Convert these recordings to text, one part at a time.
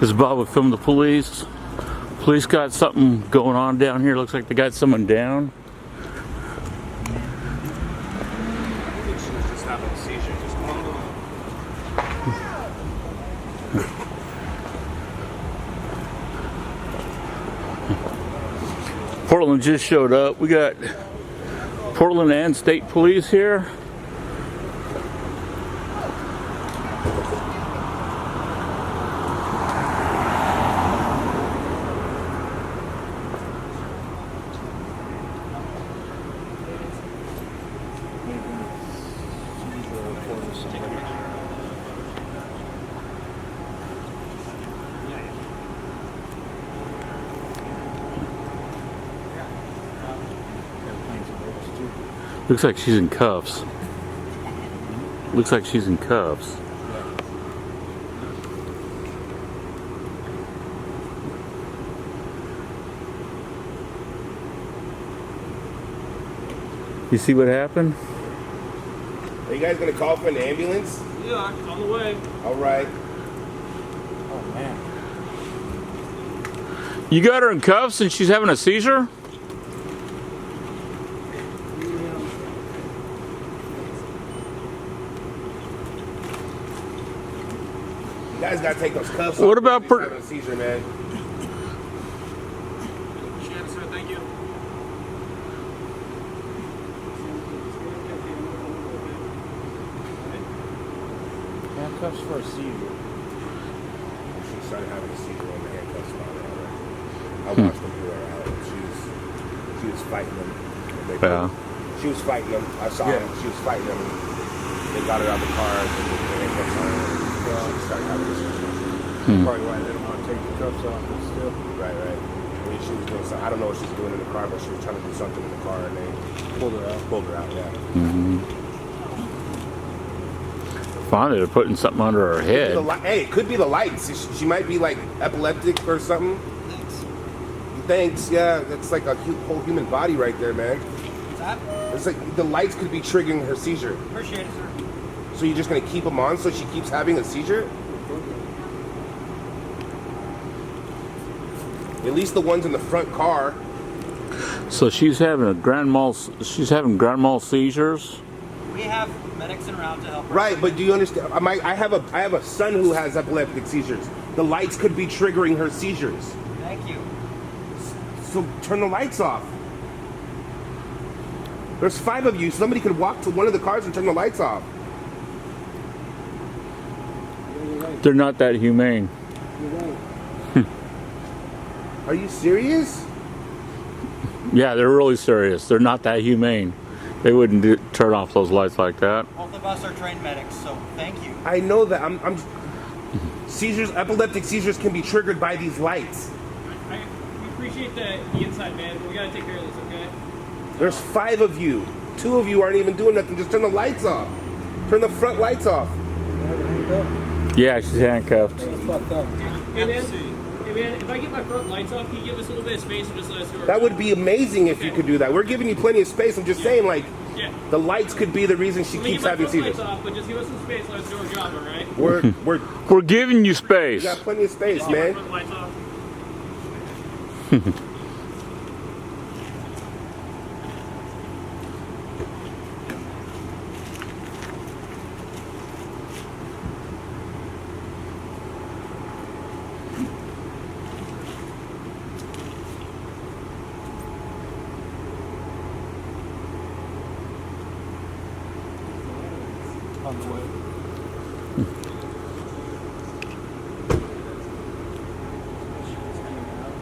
This is Bob with Film the Police. Police got something going on down here. Looks like they got someone down. I think she was just having a seizure. Just Portland just showed up. We got Portland and state police here. Looks like she's in cuffs. Looks like she's in cuffs. You see what happened? Are you guys gonna call for an ambulance? Yeah, it's on the way. All right. Oh man. You got her in cuffs and she's having a seizure? You guys gotta take those cuffs What off. about She's having a seizure, man? Sir, thank you. Handcuffs for a seizure. She started having a seizure when the handcuffs on her already. I watched them pull her out. She was fighting them. Yeah. She was fighting them. I saw them. She was fighting them. They got her out of the car and the handcuffs on her. She started having a seizure. Probably why they didn't want to take the cuffs off, but still. Right. I mean, she was doing something. I don't know what she was doing in the car, but she was trying to do something in the car and they Pulled her out. pulled her out, yeah. Finally, they're putting something under her head. Hey, it could be the lights. She might be like epileptic or something. Thanks. Yeah, that's like a whole human body right there, man. What's that? It's like the lights could be triggering her seizure. Appreciate it, sir. So you're just gonna keep them on so she keeps having a seizure? At least the ones in the front car. So she's having a grand mal. She's having grand mal seizures. We have medics en route to help her. Right, but do you understand? I have a son who has epileptic seizures. The lights could be triggering her seizures. Thank you. So turn the lights off. There's 5 of you. Somebody could walk to one of the cars and turn the lights off. They're not that humane. Are you serious? Yeah, they're really serious. They're not that humane. They wouldn't turn off those lights like that. Both of us are trained medics, so thank you. I know that. Seizures, epileptic seizures can be triggered by these lights. We appreciate the inside, man, but we gotta take care of this, okay? There's 5 of you. 2 of you aren't even doing nothing. Just turn the lights off. Turn the front lights off. Yeah, she's handcuffed. Fucked up. Hey, man, if I get my front lights off, can you give us a little bit of space and just let us do our That job? would be amazing if you could do that. We're giving you plenty of space. I'm just saying, like, Yeah. the lights could be the reason she Let me keeps get my having front seizures. lights off, but just give us some space, let us do our job, alright? We're We're giving you space. we got plenty of space, Get my man. front lights off. On the way.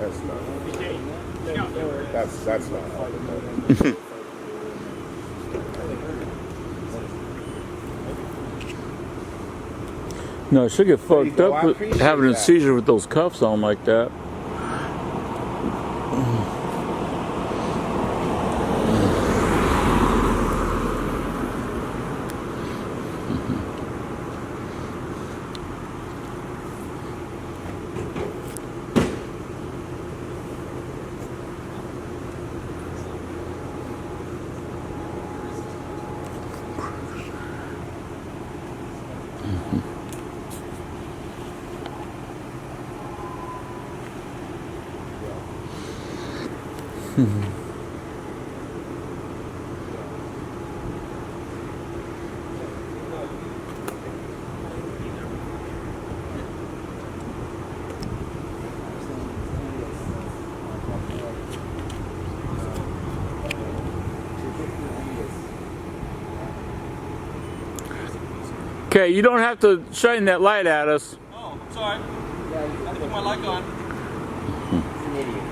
That's not. Okay. That's not happening. No, she'll get There you fucked go. up I with appreciate having a that. seizure with those cuffs on like that. Okay, you don't have to shine that light at us. Oh, sorry. I had to put my light on. He's an idiot.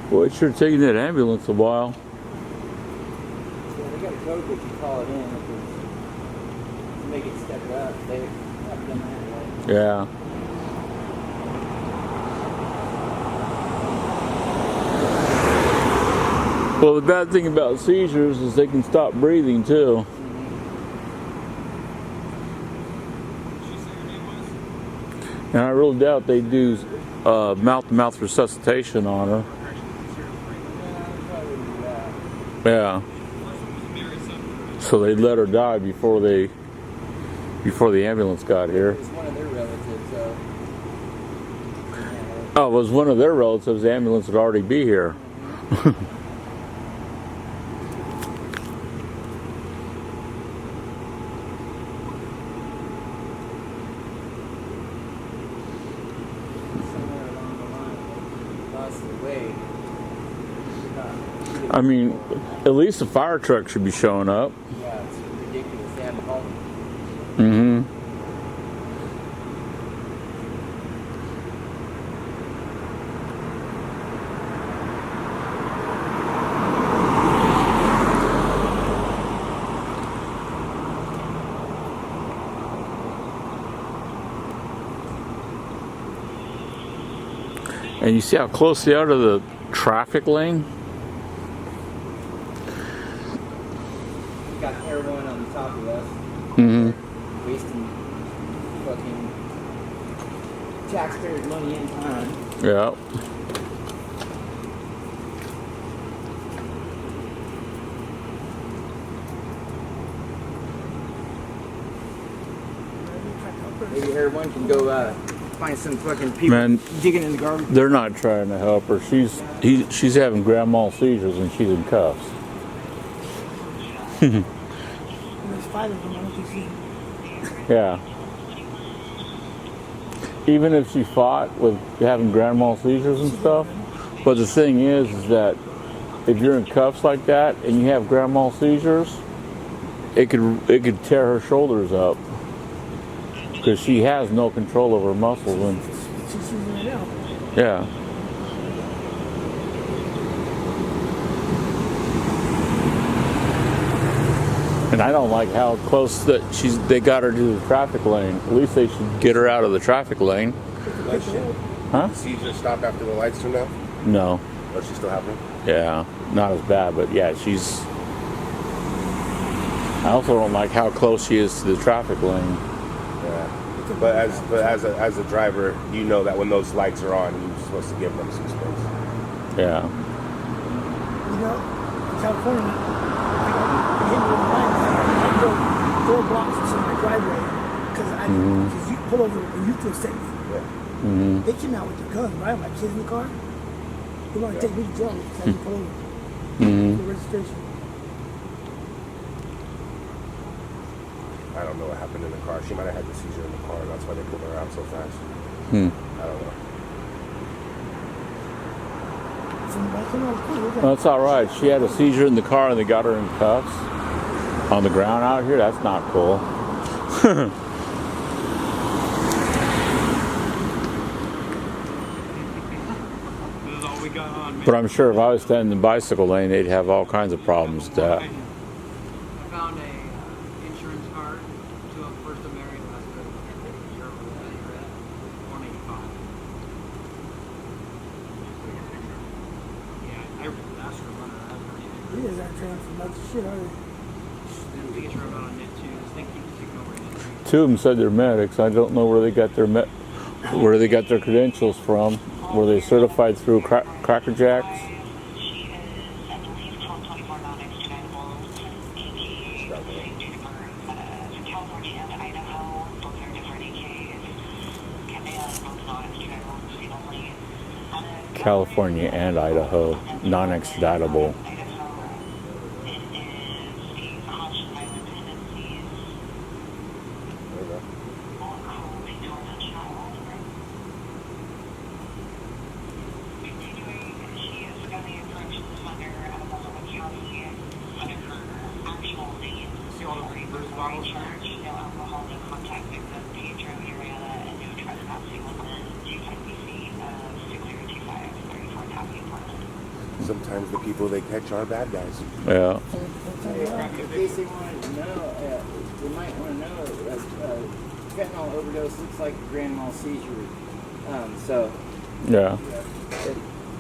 Boy, it's sure taking that ambulance a while. Yeah, they got a code that you call it in to make it step up. They haven't done that yet. Yeah. Well, the bad thing about seizures is they can stop breathing too. And I really doubt they do mouth-to-mouth resuscitation on her. Yeah. So they let her die before the ambulance got here. It was one of their relatives, so. Oh, it was one of their relatives. The ambulance would already be here. Somewhere along the line, they lost their way. I mean, at least the fire truck should be showing up. Yeah, it's ridiculous. They haven't called them. Mm-hmm. And you see how close they are to the traffic lane? We got everyone on the top of us. Mm-hmm. Wasting fucking taxpayers' money and time. Yeah. Maybe everyone can go find some fucking people Man, digging in the garbage. they're not trying to help her. She's having grand mal seizures and she's in cuffs. There's 5 of them. I don't think she. Yeah. Even if she fought with having grand mal seizures and stuff, but the thing is that if you're in cuffs like that and you have grand mal seizures, it could tear her shoulders up because she has no control over her muscles and She's using it now. yeah. And I don't like how close that they got her to the traffic lane. At least they should get her out of the traffic lane. Huh? Seizure stop after the lights turned out? No. Or is she still happening? Yeah. Not as bad, but yeah, she's. I also don't like how close she is to the traffic lane. Yeah. But as a driver, you know that when those lights are on, you're supposed to give them some space. Yeah. You know, in California, I hit with lines. I go 4 blocks to my driveway because you pull over and you feel safe. Yeah. Mm-hmm. They came out with the guns, right? My kids in the car. They want to take me to jail because I didn't pull over Mm-hmm. for registration. I don't know what happened in the car. She might have had the seizure in the car. That's why they pulled her out so fast. Hmm. I don't know. Well, that's all right. She had a seizure in the car and they got her in cuffs on the ground out here. That's not cool. This is all we got on, man. But I'm sure if I was standing in the bicycle lane, they'd have all kinds of problems with that. I found a insurance card to a First American Hospital. You're at 185. Yeah, I asked her about it. I haven't heard anything. You guys aren't trained for much shit, are they? I think it's about on net too. This thing keeps taking over net. Two of them said they're medics. I don't know where they got their credentials from. Were they certified through Cracker Jacks? California and Idaho, non-extraditable. Sometimes the people they catch are bad guys. Yeah. In case they wanted to know, they might want to know that fentanyl overdose looks like a grand mal seizure. So Yeah.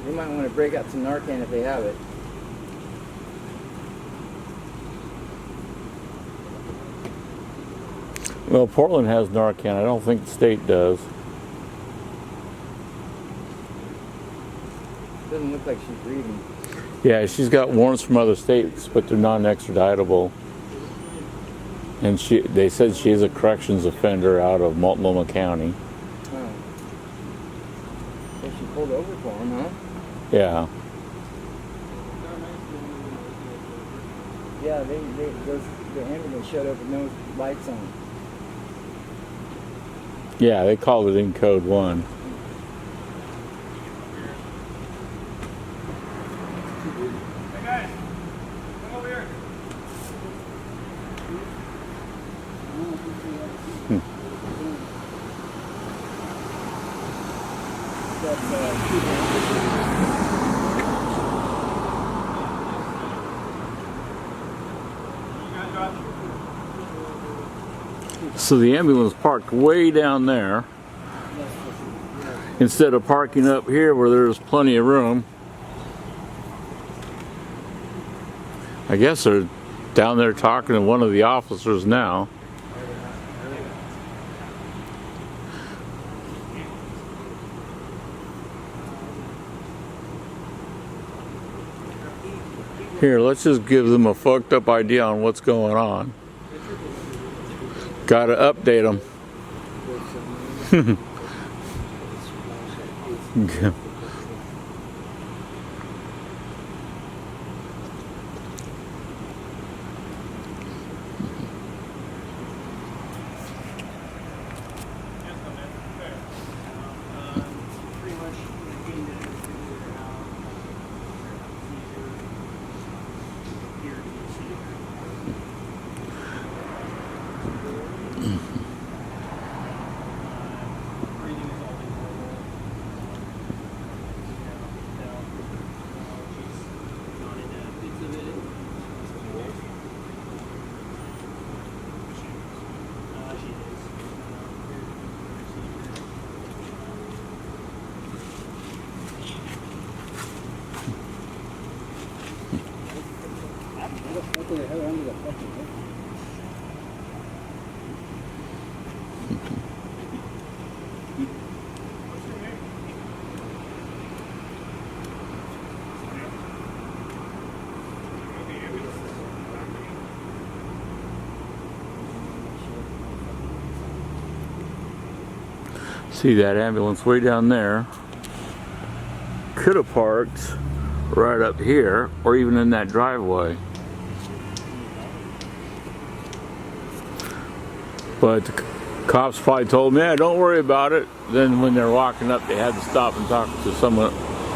they might want to break out some Narcan if they have it. Well, Portland has Narcan. I don't think the state does. Doesn't look like she's breathing. Yeah, she's got warrants from other states, but they're non-extraditable. And they said she is a corrections offender out of Multnomah County. Oh. So she pulled over for him, huh? Yeah. Yeah, the ambulance showed up with no lights on. Yeah, they called it in code 1. Hey guys, come over here. So the ambulance parked way down there instead of parking up here where there's plenty of room. I guess they're down there talking to one of the officers now. Here, let's just give them a fucked up idea on what's going on. Gotta update them. See that ambulance way down there. could have parked right up here or even in that driveway. But the cops probably told me, "Yeah, don't worry about it." Then when they're walking up, they had to stop and talk to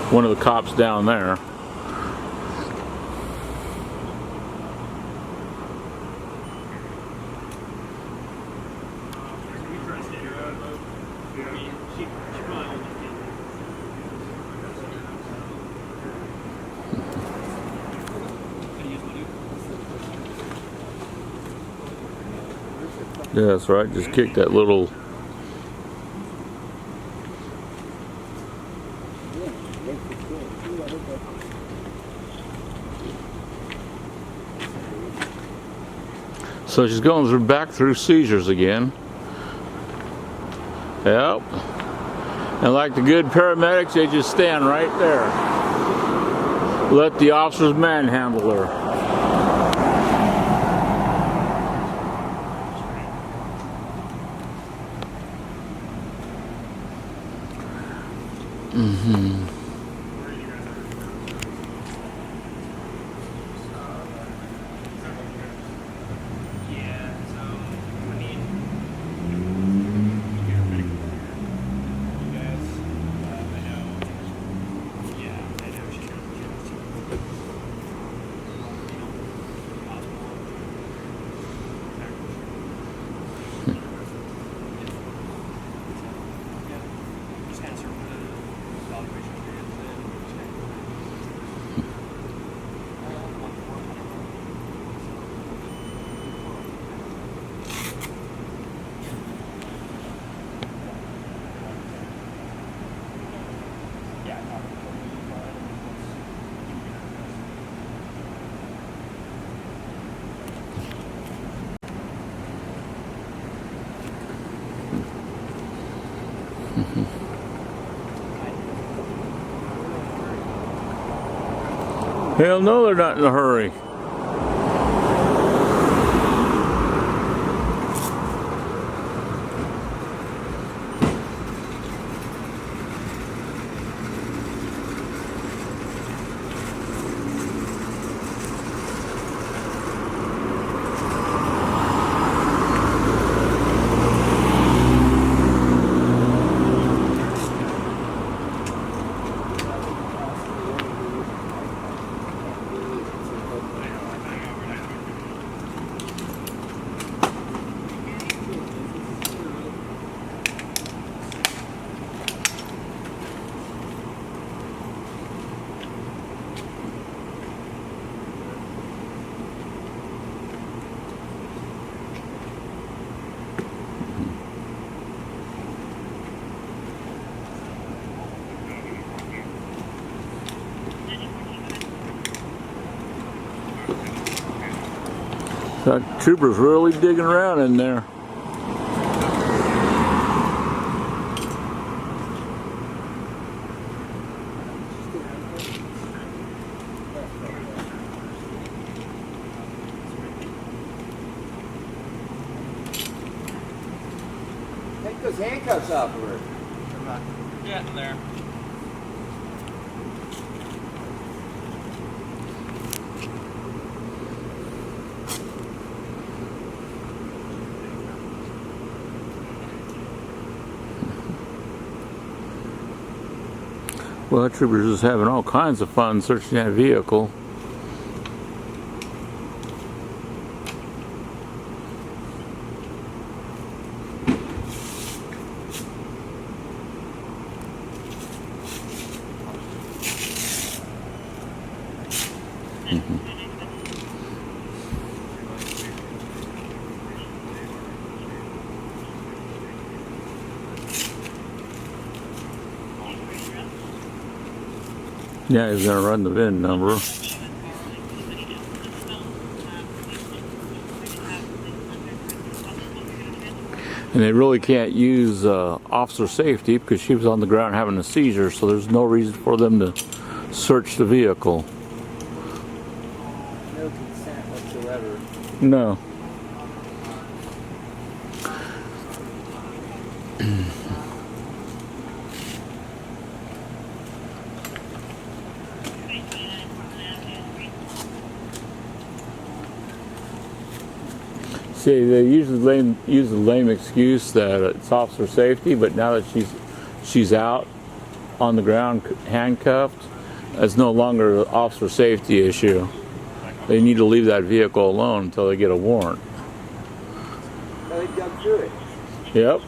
one of the cops down there. Yeah, that's right. Just kick that little. So she's going back through seizures again. Yep. And like the good paramedics, they just stand right there. Let the officers manhandle her. Hell no, they're not in a hurry. That trooper's really digging around in there. Take those handcuffs off of her. Yeah, there. Well, that trooper's just having all kinds of fun searching that vehicle. Yeah, he's gonna run the VIN number. And they really can't use officer safety because she was on the ground having a seizure, so there's no reason for them to search the vehicle. No consent whatsoever. No. See, they usually use the lame excuse that it's officer safety, but now that she's out on the ground handcuffed, it's no longer an officer safety issue. They need to leave that vehicle alone until they get a warrant. No, they dug through it. Yep.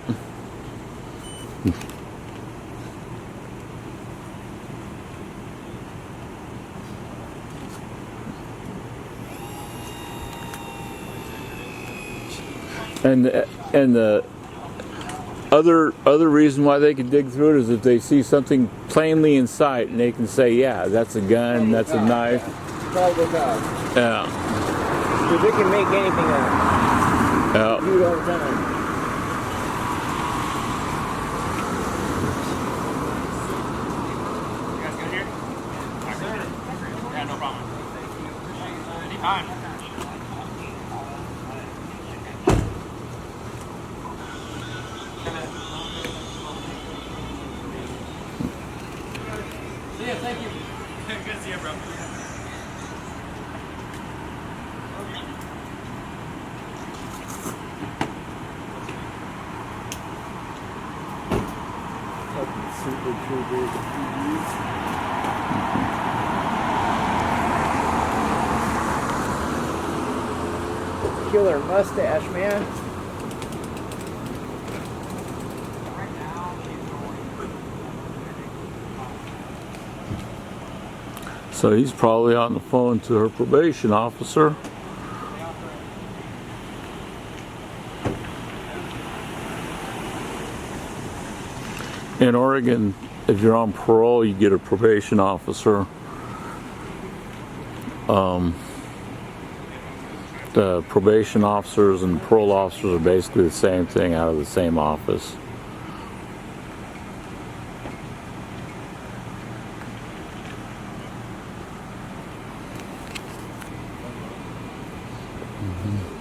And the other reason why they can dig through it is if they see something plainly in sight and they can say, yeah, that's a gun, that's a knife. Probable cause. Yeah. Because they can make anything up. Yeah. Do it all the time. You guys good here? Yeah, no problem. Anytime. Yeah, thank you. Good to see you, bro. Super troopers. Killer mustache, man. So he's probably on the phone to her probation officer. In Oregon, if you're on parole, you get a probation officer. The probation officers and parole officers are basically the same thing out of the same office. Mm-hmm.